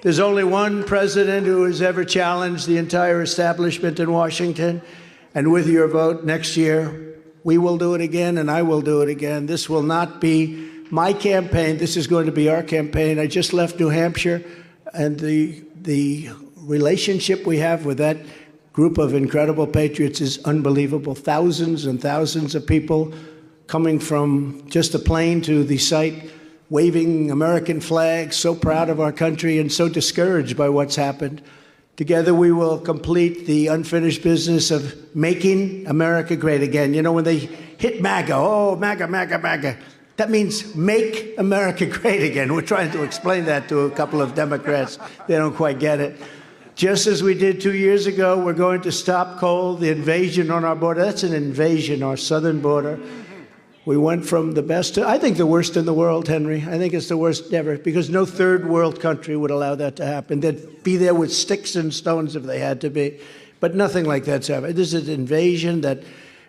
There's only one president who has ever challenged the entire establishment in Washington. And with your vote next year, we will do it again, and I will do it again. This will not be my campaign. This is going to be our campaign. I just left New Hampshire, and the relationship we have with that group of incredible patriots is unbelievable. Thousands and thousands of people coming from just a plane to the site, waving American flags, so proud of our country and so discouraged by what's happened. Together we will complete the unfinished business of making America great again. You know, when they hit MAGA, oh, MAGA, MAGA, MAGA, that means make America great again. We're trying to explain that to a couple of Democrats. They don't quite get it. Just as we did 2 years ago, we're going to stop cold, the invasion on our border. That's an invasion, our southern border. We went from the best to, I think, the worst in the world, Henry. I think it's the worst ever, because no third world country would allow that to happen. They'd be there with sticks and stones if they had to be. But nothing like that's happened. This is an invasion that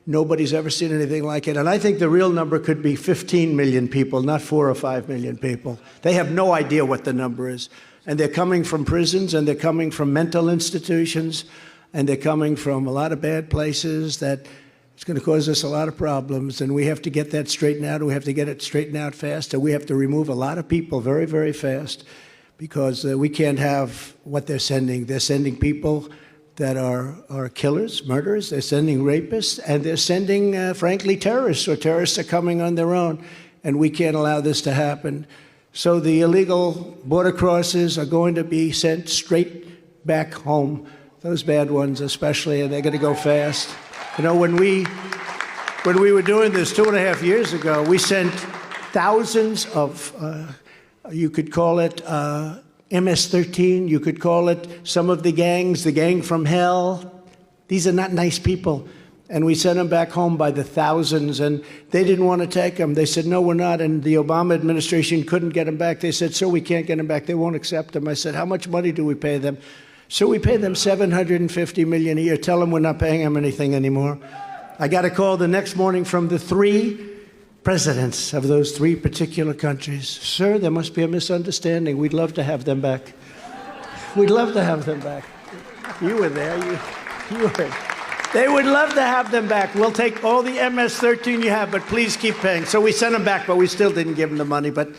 nobody's ever seen anything like it. And I think the real number could be 15 million people, not 4 or 5 million people. They have no idea what the number is. And they're coming from prisons, and they're coming from mental institutions, and they're coming from a lot of bad places that it's going to cause us a lot of problems, and we have to get that straightened out. We have to get it straightened out fast, and we have to remove a lot of people very, very fast, because we can't have what they're sending. They're sending people that are killers, murderers. They're sending rapists, and they're sending, frankly, terrorists, or terrorists are coming on their own, and we can't allow this to happen. So the illegal border crossers are going to be sent straight back home, those bad ones especially, and they're going to go fast. You know, when we were doing this 2.5 years ago, we sent thousands of, you could call it MS-13, you could call it some of the gangs, the gang from hell. These are not nice people. And we sent them back home by the thousands, and they didn't want to take them. They said, no, we're not. And the Obama administration couldn't get them back. They said, sir, we can't get them back. They won't accept them. I said, how much money do we pay them? So we pay them $750 million a year. Tell them we're not paying them anything anymore. I got a call the next morning from the 3 presidents of those 3 particular countries. Sir, there must be a misunderstanding. We'd love to have them back. We'd love to have them back. You were there. You were. They would love to have them back. We'll take all the MS-13 you have, but please keep paying. So we sent them back, but we still didn't give them the money. But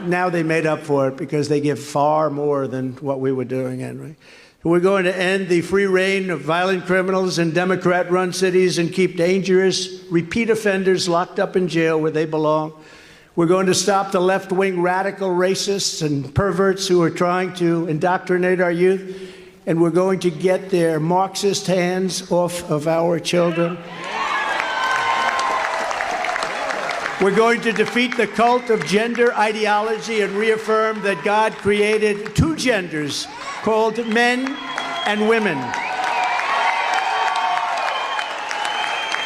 now they made up for it, because they give far more than what we were doing, Henry. We're going to end the free reign of violent criminals in Democrat-run cities and keep dangerous repeat offenders locked up in jail where they belong. We're going to stop the left-wing radical racists and perverts who are trying to indoctrinate our youth. And we're going to get their Marxist hands off of our children. We're going to defeat the cult of gender ideology and reaffirm that God created 2 genders called men and women.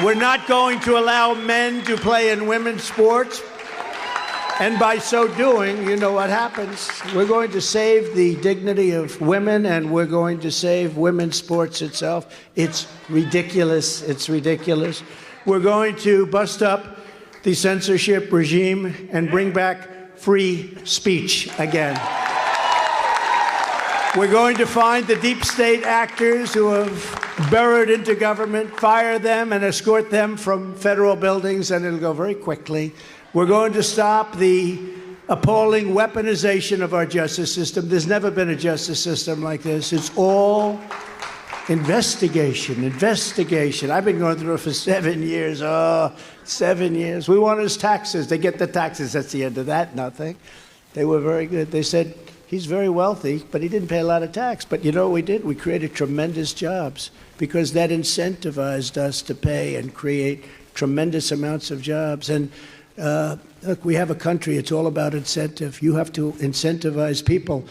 We're not going to allow men to play in women's sports. And by so doing, you know what happens. We're going to save the dignity of women, and we're going to save women's sports itself. It's ridiculous. It's ridiculous. We're going to bust up the censorship regime and bring back free speech again. We're going to find the deep state actors who have burrowed into government, fire them, and escort them from federal buildings, and it'll go very quickly. We're going to stop the appalling weaponization of our justice system. There's never been a justice system like this. It's all investigation, investigation. I've been going through it for 7 years. Oh, 7 years. We want his taxes. They get the taxes. That's the end of that. Nothing. They were very good. They said, he's very wealthy, but he didn't pay a lot of tax. But you know what we did? We created tremendous jobs, because that incentivized us to pay and create tremendous amounts of jobs. And look, we have a country. It's all about incentive. You have to incentivize people.